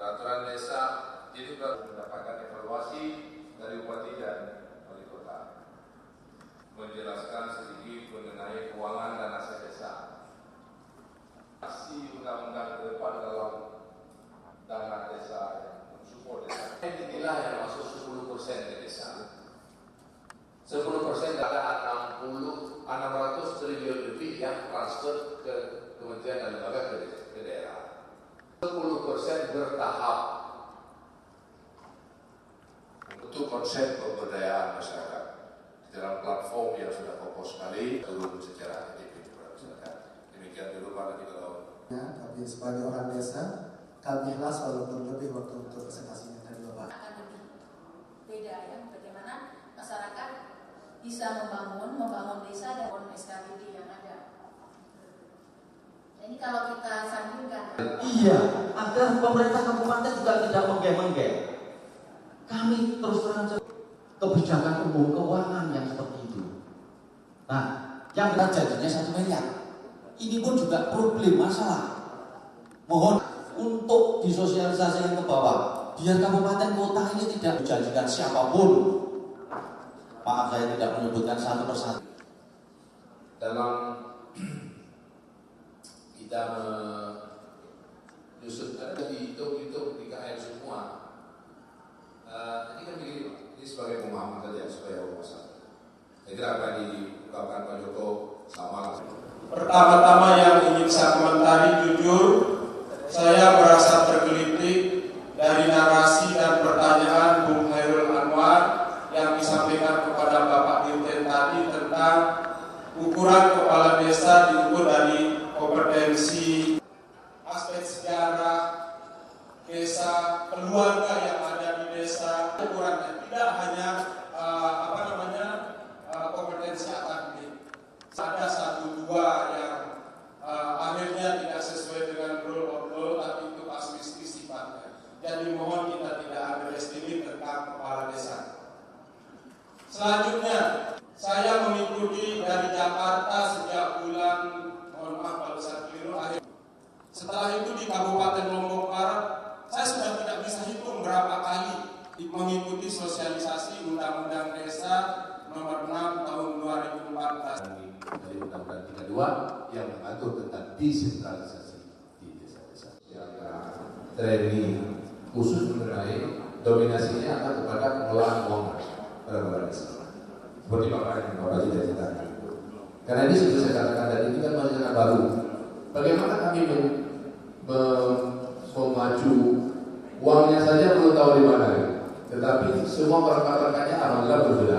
Peraturan desa itu mendapatkan evaluasi dari Bupati dan Wali Kota, menjelaskan sedikit mengenai keuangan dan aset desa. Aksi undang-undang ke depan dalam dana desa yang mensupport desa. Inilah yang masuk 10% ke desa. 10% ada 600 triliun lebih yang transfer ke kementerian dan lembaga ke daerah. 10% bertahap untuk konsep pemberdayaan masyarakat di dalam platform yang sudah kokoh sekali turun secara efektif kepada masyarakat. Demikian dulu Pak Nanti kalau. Ya, tapi sebagai orang desa kami ikhlas walaupun lebih waktu untuk presentasinya dari Bapak. Akan lebih beda ya, bagaimana masyarakat bisa membangun desa dan SKPD yang ada. Ini kalau kita sandingkan. Iya, agar pemerintah kabupaten juga tidak menggem-menggem. Kami terus terang kebijakan umum keuangan yang seperti itu. Nah, yang kita jadinya 1 miliar. Ini pun juga problem masalah. Mohon untuk disosialisasikan ke bawah, biar kabupaten kota ini tidak dijanjikan siapapun. Maaf saya tidak menyebutkan satu persatu. Dalam kita menyusun ada dihitung di KM semua. Ini kan begini Pak, ini sebagai pemahaman saja supaya wawasan. Saya kira apa yang diungkapkan Pak Joko sama. Pertama-tama yang ingin saya komentari jujur, saya merasa tergelitik dari narasi dan pertanyaan Bung Hairul Anwar yang disampaikan kepada Bapak Dirjen tadi tentang ukuran kepala desa diukur dari kompetensi, aspek sejarah desa, keluarga yang ada di desa, ukurannya tidak hanya kompetensi akademik. Ada 1-2 yang akhirnya tidak sesuai dengan rule of law, tapi itu kasuistik sifatnya. Jadi mohon kita tidak underestimate tentang kepala desa. Selanjutnya, saya mengikuti dari Jakarta sejak bulan, mohon maaf kalau saya keliru, akhir. Setelah itu di Kabupaten Lombok Barat, saya sudah tidak bisa hitung berapa kali mengikuti sosialisasi Undang-Undang Desa Nomor 6 Tahun 2014. Dari Undang-Undang 32 yang mengatur tentang desentralisasi di desa-desa. Yang training khusus mengenai dominasinya akan kepada pengelolaan keuangan pada desa. Seperti Bapak cita-citakan. Karena ini sudah saya katakan tadi, ini kan masih sangat baru. Bagaimana kami memaju uangnya saja belum tahu di mana, tetapi semua perangkat-perangkatnya alhamdulillah berbeda.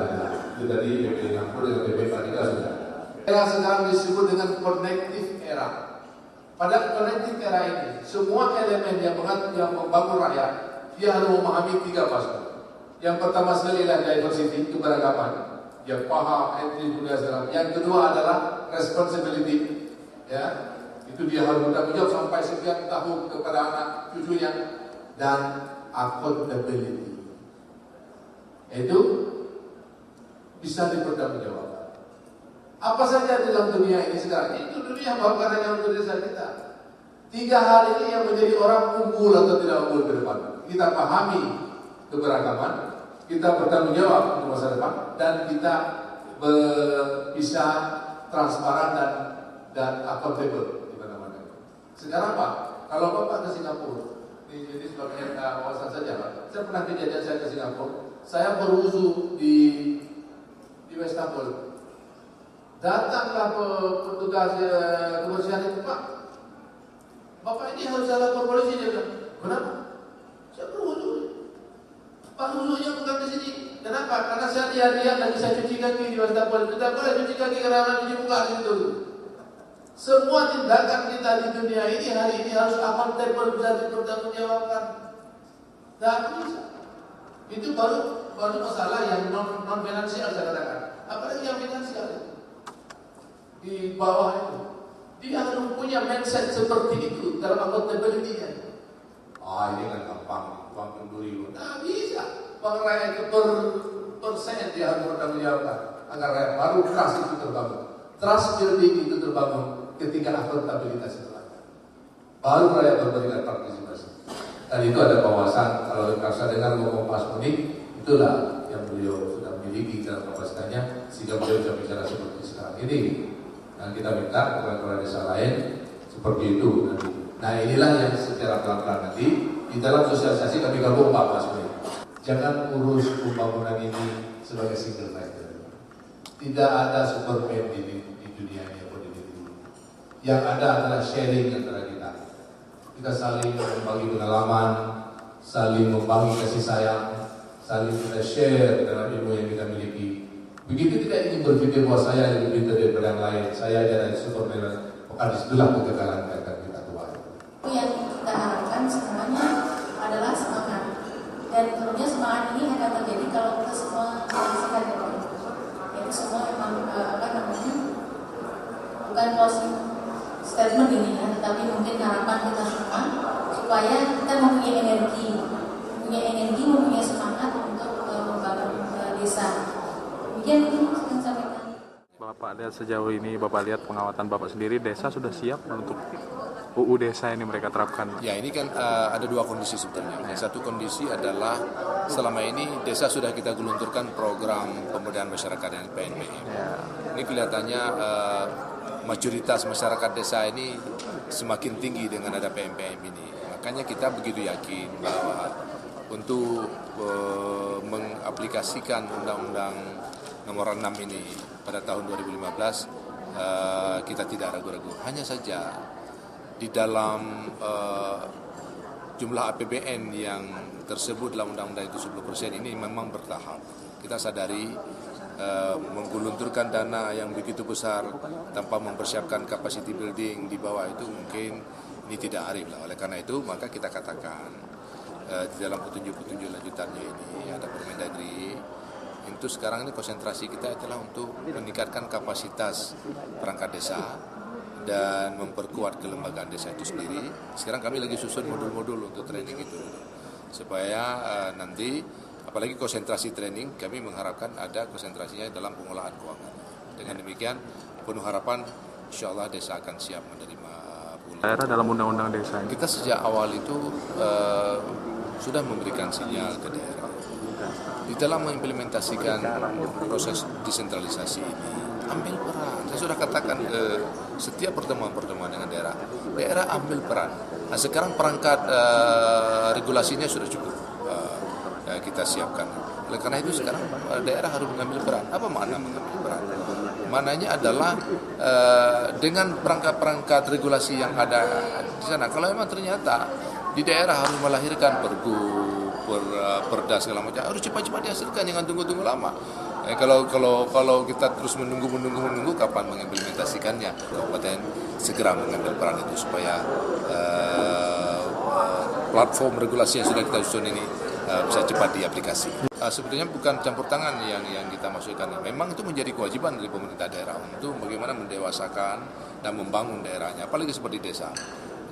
Itu dari BP 60 dengan BP 43 sudah. Era sekarang disebut dengan connective era. Pada connective era ini, semua elemen yang membangun rakyat, dia harus memahami 3 fase. Yang pertama sekali adalah diversity, keberagaman, yang paham, etnis, budaya, segala. Yang kedua adalah responsibility, ya, itu dia harus bertanggung jawab sampai sekian tahun kepada anak cucunya, dan accountability, itu bisa dipertanggungjawabkan. Apa saja dalam dunia ini sekarang, itu dunia bahkan hanya untuk desa kita. 3 hal ini yang menjadi orang unggul atau tidak unggul ke depan. Kita pahami keberagaman, kita bertanggung jawab untuk masa depan, dan kita bisa transparan dan accountable di mana-mana. Sekarang Pak, kalau Bapak ke Singapura, ini sebagai wawasan saja Pak. Saya pernah kejadian saya ke Singapura, saya berusuh di Westambul. Datanglah petugas kebersihan itu, Pak, Bapak ini harus saya lapor polisi. Dia bilang, kenapa? Saya berusuh. Pak, usuhnya bukan di sini. Kenapa? Karena saya lihat lagi saya cuci kaki di Westambul. Tidak boleh cuci kaki karena orang cuci muka di situ. Semua tindakan kita di dunia ini hari ini harus accountable, bisa dipertanggungjawabkan. Dan bisa. Itu baru masalah yang non finansial saya katakan. Apalagi yang finansial di bawah itu, dia harus punya mindset seperti itu dalam accountability-nya. Ini kan gampang, uang penduri. Nah bisa, uang rakyat itu persen dia harus bertanggung jawabkan agar rakyat baru trust itu terbangun. Trust building itu terbangun ketika akuntabilitas itu ada. Baru rakyat memberikan partisipasi. Tadi itu ada kawasan, kalau saya dengar ngomong Pak Mudik, itulah yang beliau sudah miliki dalam kapasitasnya sehingga beliau bisa bicara seperti sekarang ini. Dan kita minta kepala desa lain seperti itu nanti. Nah inilah yang secara pelan-pelan nanti di dalam sosialisasi kami gabung Pak Mas Mudik. Jangan urus pembangunan ini sebagai single factor. Tidak ada superman di dunia ini atau di dunia. Yang ada adalah sharing antara kita. Kita saling membagi pengalaman, saling membagi kasih sayang, saling kita share dalam ilmu yang kita miliki. Begitu tidak ingin berpikir bahwa saya lebih pintar daripada yang lain, saya adalah superman, maka disitulah kegagalan yang akan kita tuai. Yang kita harapkan semuanya adalah semangat. Dan tentunya semangat ini akan terjadi kalau kita semua konsisten dengan itu. Yaitu semua memang bukan closing statement ini ya, tetapi mungkin harapan kita semua supaya kita mempunyai energi, mempunyai semangat untuk membangun desa. Demikian mungkin saya sampaikan. Bapak lihat sejauh ini, Bapak lihat pengawatan Bapak sendiri, desa sudah siap untuk UU desa ini mereka terapkan. Ya ini kan ada dua kondisi sebenarnya. Yang satu kondisi adalah selama ini desa sudah kita gelunturkan program pemberdayaan masyarakat dengan PNBM. Ya. Ini kelihatannya mayoritas masyarakat desa ini semakin tinggi dengan ada PNBM ini. Makanya kita begitu yakin bahwa untuk mengaplikasikan Undang-Undang Nomor 6 ini pada tahun 2015 kita tidak ragu-ragu. Hanya saja di dalam jumlah APBN yang tersebut dalam undang-undang itu 10% ini memang bertahap. Kita sadari menggelunturkan dana yang begitu besar tanpa mempersiapkan capacity building di bawah itu mungkin ini tidak arif lah. Oleh karena itu maka kita katakan di dalam petunjuk-petunjuk lanjutannya ini ada Permendagri itu sekarang ini konsentrasi kita adalah untuk meningkatkan kapasitas perangkat desa dan memperkuat kelembagaan desa itu sendiri. Sekarang kami lagi susun modul-modul untuk training itu supaya nanti apalagi konsentrasi training kami mengharapkan ada konsentrasinya dalam pengelolaan keuangan. Dengan demikian penuh harapan insyaallah desa akan siap menerima puluhan. Daerah dalam undang-undang desa ini. Kita sejak awal itu sudah memberikan sinyal ke daerah di dalam mengimplementasikan proses desentralisasi ini. Ambil peran. Saya sudah katakan setiap pertemuan-pertemuan dengan daerah ambil peran. Nah sekarang perangkat regulasinya sudah cukup kita siapkan. Oleh karena itu sekarang daerah harus mengambil peran. Apa makna mengambil peran? Maknanya adalah dengan perangkat-perangkat regulasi yang ada di sana. Kalau memang ternyata di daerah harus melahirkan pergub, perda segala macam, harus cepat-cepat dihasilkan, jangan tunggu-tunggu lama. Kalau kita terus menunggu kapan mengimplementasikannya, kabupaten segera mengambil peran itu supaya platform regulasi yang sudah kita susun ini bisa cepat diaplikasi. Sebetulnya bukan campur tangan yang kita maksudkan. Memang itu menjadi kewajiban dari pemerintah daerah untuk bagaimana mendewasakan dan membangun daerahnya, apalagi seperti desa.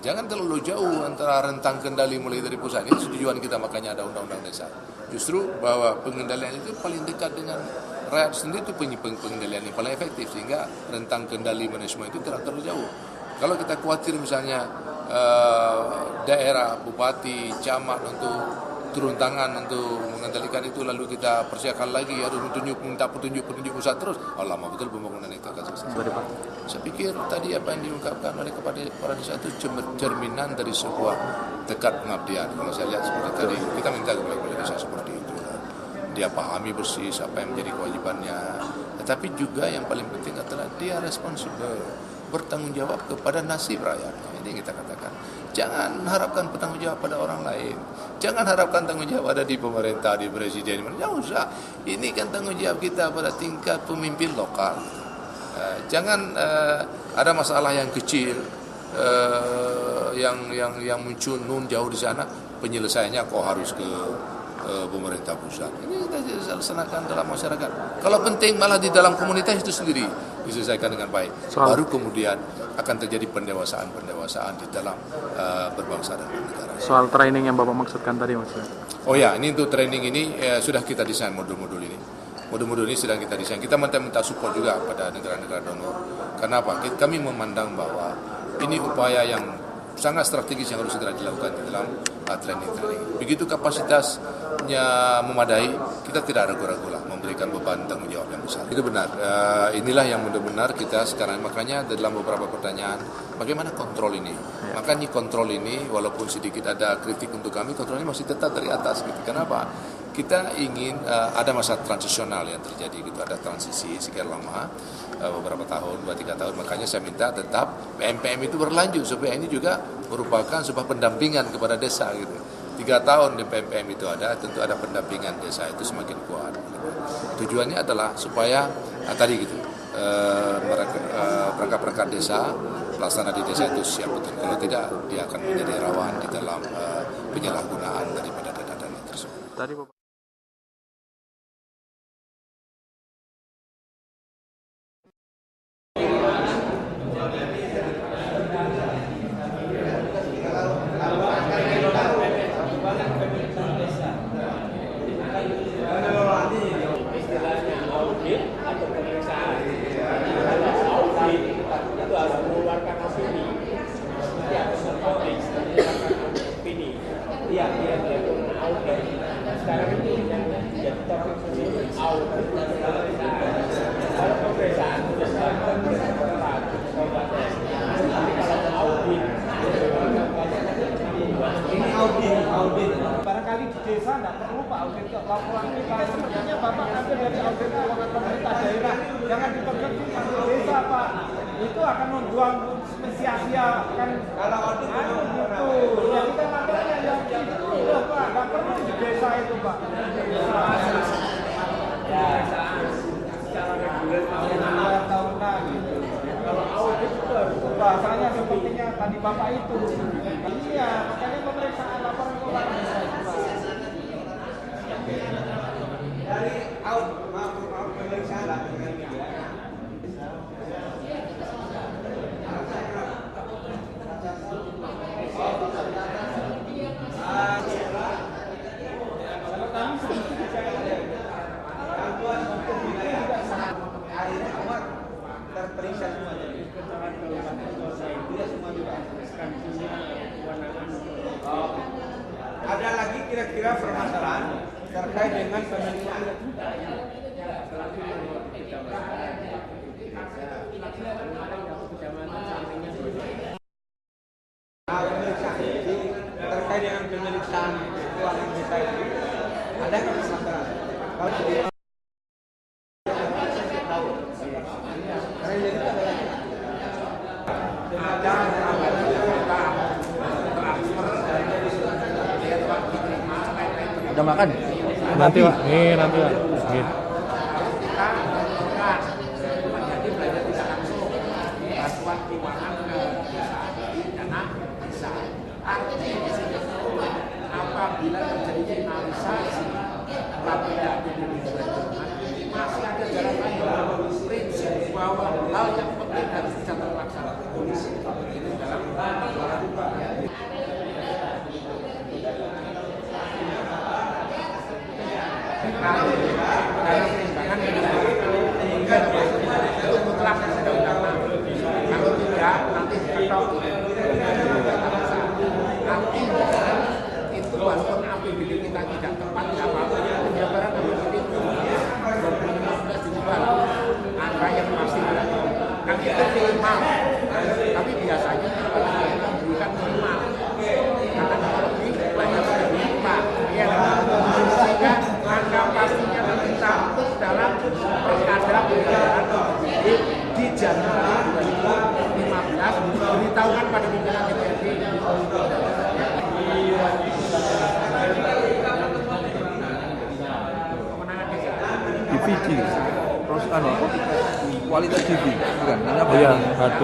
Jangan terlalu jauh antara rentang kendali mulai dari pusat. Ini tujuan kita, makanya ada undang-undang desa. Justru bahwa pengendalian itu paling dekat dengan rakyat sendiri, itu pengendalian yang paling efektif, sehingga rentang kendali manajemen itu tidak terlalu jauh. Kalau kita khawatir misalnya daerah, bupati, camat untuk turun tangan untuk mengendalikan itu, lalu kita persiapkan lagi harus minta petunjuk pusat terus, lama betul pembangunan itu akan selesai. Saya pikir tadi apa yang diungkapkan oleh kepala desa itu cerminan dari sebuah tekad pengabdian. Kalau saya lihat seperti tadi, kita minta kepada kepala desa seperti itu. Dia pahami persis apa yang menjadi kewajibannya. Tetapi juga yang paling penting adalah dia responsibel, bertanggung jawab kepada nasib rakyat. Ini kita katakan. Jangan harapkan bertanggung jawab pada orang lain. Jangan harapkan tanggung jawab ada di pemerintah, di presiden. Jangan usah. Ini kan tanggung jawab kita pada tingkat pemimpin lokal. Jangan ada masalah yang kecil yang muncul jauh di sana, penyelesaiannya kok harus ke pemerintah pusat. Ini kita laksanakan dalam masyarakat. Kalau penting malah di dalam komunitas itu sendiri diselesaikan dengan baik. Baru kemudian akan terjadi pendewasaan di dalam berbangsa dan bernegara. Soal training yang Bapak maksudkan tadi maksudnya. Oh ya, ini untuk training ini sudah kita desain modul-modul ini. Modul-modul ini sedang kita desain. Kita minta support juga pada negara-negara donor. Kenapa? Kami memandang bahwa ini upaya yang sangat strategis yang harus segera dilakukan di dalam training. Begitu kapasitasnya memadai, kita tidak ragu-ragu lah memberikan beban tanggung jawab yang besar. Itu benar. Inilah yang benar-benar kita sekarang, makanya dalam beberapa pertanyaan, bagaimana kontrol ini? Makanya kontrol ini, walaupun sedikit ada kritik untuk kami, kontrol ini masih tetap dari atas. Gitu. Kenapa? Kita ingin ada masa transisional yang terjadi, gitu. Ada transisi sekian lama, beberapa tahun, 2-3 tahun. Makanya saya minta tetap PMPM itu berlanjut supaya ini juga merupakan sebuah pendampingan kepada desa, gitu. 3 tahun di PMPM itu ada, tentu ada pendampingan desa itu semakin kuat. Tujuannya adalah supaya tadi gitu, perangkat-perangkat desa, pelaksana di desa itu siap betul. Kalau tidak, dia akan menjadi rawan di dalam penyalahgunaan daripada dana-dana tersebut. Tadi Bapak. Barangkali di desa tidak perlu Pak audit laporan kita. Sepertinya Bapak ambil dari audit keuangan pemerintah daerah, jangan dipekerti masuk desa Pak. Itu akan membuang sia-sia kan. Kalau audit itu, ya kita makanya yang itu loh Pak, nggak perlu di desa itu Pak. Ya, secara reguler tahunan gitu. Kalau audit itu bahasanya sepertinya tadi Bapak itu. Iya, makanya pemeriksaan laporan keuangan desa itu Pak. Dari pemeriksaan laporan terperiksa semua jadi semua juga ada lagi kira-kira permasalahan terkait dengan pemeriksaan terkait dengan pemeriksaan keuangan desa itu ada nggak permasalahan? Kalau Udah makan? Nanti Pak. Nih nanti Pak. Nih. apabila terjadi finalisasi masih ada jalan lain prinsip bahwa hal yang penting harus bisa terlaksana itu dalam pertimbangan itu mutlak sedang utama. Kalau tidak nanti ketok itu walaupun APBD kita tidak tepat tidak apa-apa penjabaran APBD itu 2015 dijual angka yang pasti kan itu minimal tapi biasanya kita berikan minimal karena kalau lebih banyak lebih Pak ya sehingga angka pastinya kita dalam pilkada penyelenggaraan APBD di Januari 2015 diberitahukan pada pimpinan DPRD DVD terus kualitas TV bukan hanya Iya, HD.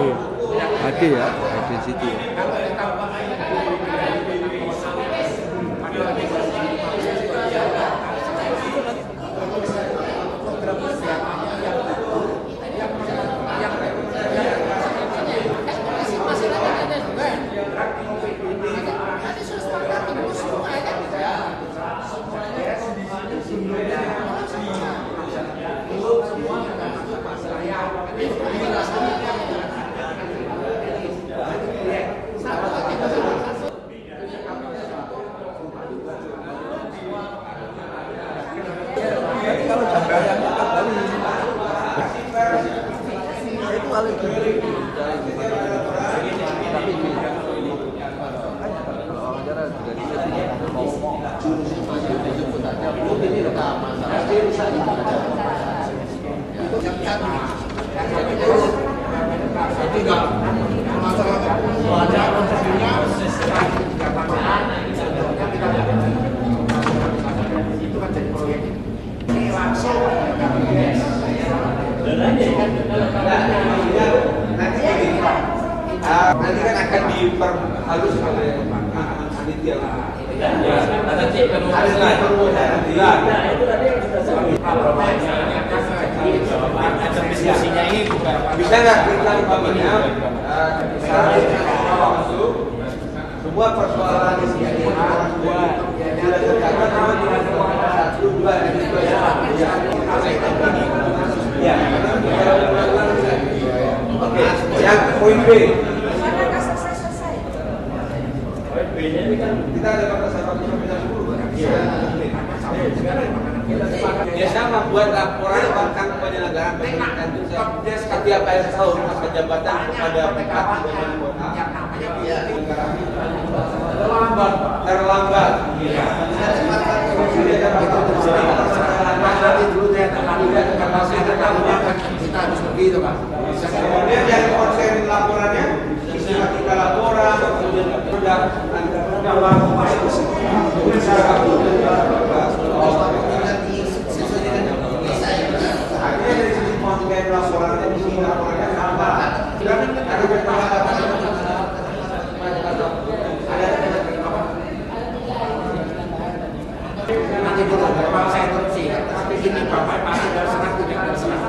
HD ya, HD situ. halus oleh panitia. Diskusinya ini bukan bisa nggak kita umpamanya masuk semua persoalan di sini sudah tercatat satu dua itu ya. Oke, yang poin B. Kita ada batasan waktu sampai jam 10. Biasa membuat laporan tentang penyelenggaraan pemerintahan itu setiap akhir tahun masa jabatan kepada bupati dan kota terlambat. Kita harus begitu, Pak. Kemudian yang konsen laporannya sistematika laporan, kemudian sudah dari sisi konten laporannya di sini laporannya sama. Dan ada kesepakatan Nanti dulu, Bapak saya interupsi. Tapi ini Bapak pasti terserah tidak terserah.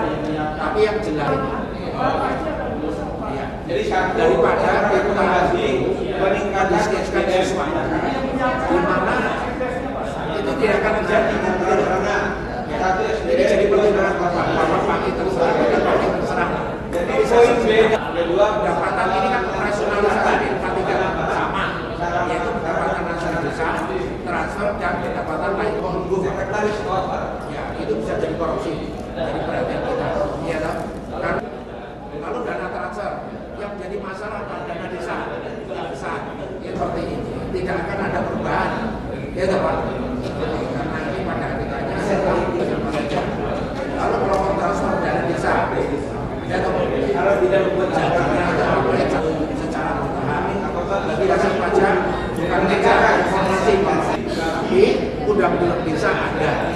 Tapi yang jelas, ya. Jadi satu Daripada rekomendasi peningkatan SDM di mana itu tidak akan terjadi. karena satu Jadi SDM jadi pertimbangan Bapak pakai terserah, kita pakai terserah. jadi poin B kedua Pendapatan ini kan operasionalitas tadi, tidak sama, yaitu pendapatan nasional desa, transfer dan pendapatan lain monggo. sekretaris apa? Ya, itu bisa jadi korupsi, jadi perhatian kita. Iya toh? Kan lalu dana transfer yang jadi masalah pada dana desa yang besar, ya seperti ini, tidak akan ada perubahan, ya toh Pak? Karena ini pada akhirnya lalu kalau transfer dana desa, ya toh? Kalau tidak membuat jaminan atau apa secara bertahap, bagi wajib pajak bukan negara informasi tapi undang-undang desa ada,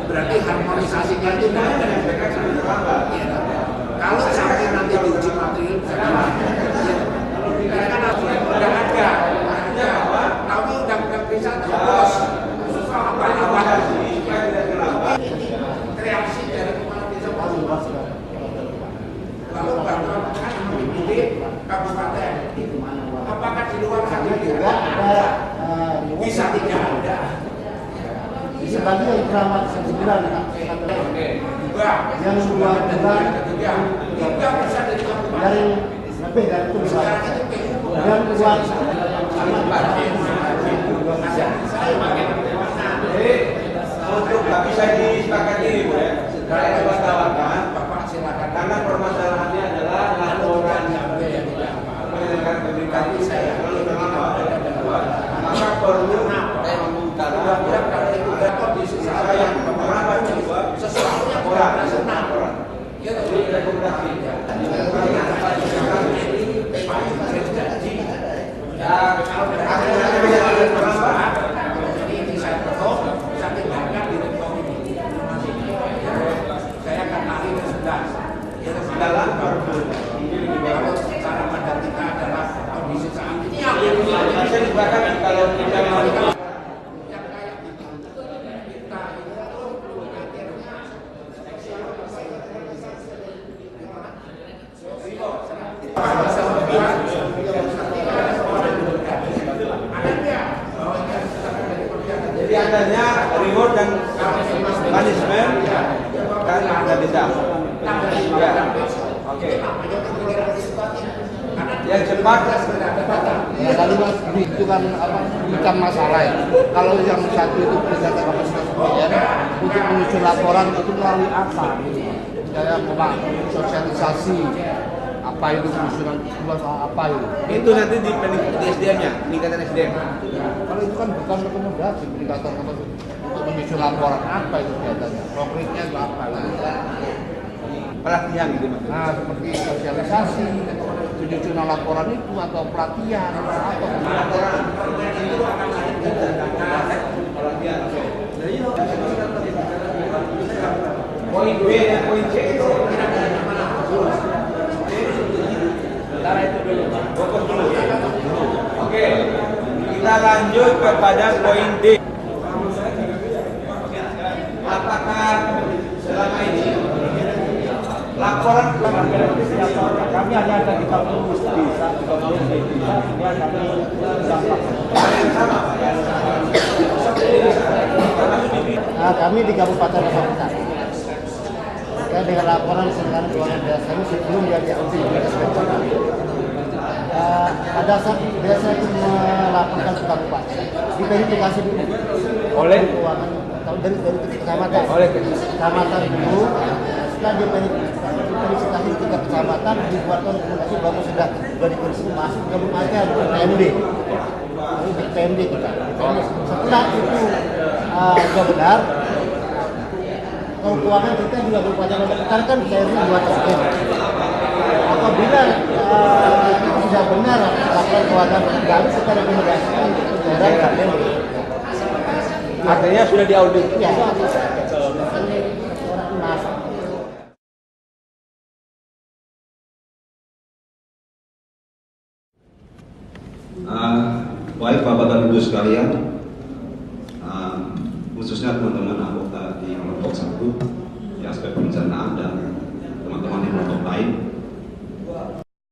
berarti harmonisasinya itu tidak ada. Ya, kalau sampai nanti diuji material bisa karena kan sudah ada, tapi undang-undang desa terus apa kreasi dari kepala desa baru. Lalu bantuan kan mengikuti kabupaten. Apakah di luar sana juga ada? Bisa tidak ada. Bisa tadi yang keramat sebulan yang dua bulan Juga bisa dari kabupaten. dari lebih dari itu bisa dan uang Jadi untuk nggak bisa disepakati Bu ya. Saya coba tawarkan Bapak silakan. karena permasalahannya adalah laporan penyelenggaraan pemerintahan saya lalu terlambat maka perlu mengutarakan kondisi saya yang terlambat juga Sesuatu yang orang nasional. Ya, jadi rekomendasi saya akan lari ke 11. dalam Cara pandang kita adalah kondisi saat ini yang bisa disepakati kalau kita mau jadi adanya reward dan punishment dan ada desa. Ya. Oke. Yang cepat ya tadi mas itu kan apa bukan masalah ya. Kalau yang satu itu berdasarkan kapasitas untuk menyusun laporan itu melalui apa? Saya memang sosialisasi apa itu penyusunan sebuah soal apa itu nanti di SDM-nya, peningkatan SDM. Kalau itu kan bukan rekomendasi peningkatan kapasitas untuk menyusun laporan apa itu kaitannya? Konkretnya itu apa? Pelatihan gitu Mas. Nah seperti sosialisasi, penyusunan laporan itu atau pelatihan atau laporan. Poin B dan poin C itu antara itu dulu. Fokus dulu. Oke. lanjut kepada poin D. Apakah selama ini laporan kami hanya ada 30 desa, 30 desa, sehingga kami kami di Kabupaten Lombok. Dengan laporan sekarang keuangan desa ini sebelum dia diambil pada saat desa itu melaporkan ke kabupaten, diverifikasi dulu oleh keuangan dari kecamatan, oleh kecamatan dulu. Setelah diverifikasi di tingkat kecamatan, dibuatkan rekomendasi bahwa sudah diverifikasi masuk ke aja di PMD. Di PMD kita. Setelah itu sudah benar, keuangan kita juga Kabupaten Lombok Utara kan PMD 2 tahun. Apabila itu sudah benar laporan keuangan kami kita rekomendasikan untuk daerah PMD. Artinya sudah diaudit. Ya. Baik Bapak dan Ibu sekalian, khususnya teman-teman anggota di kelompok 1,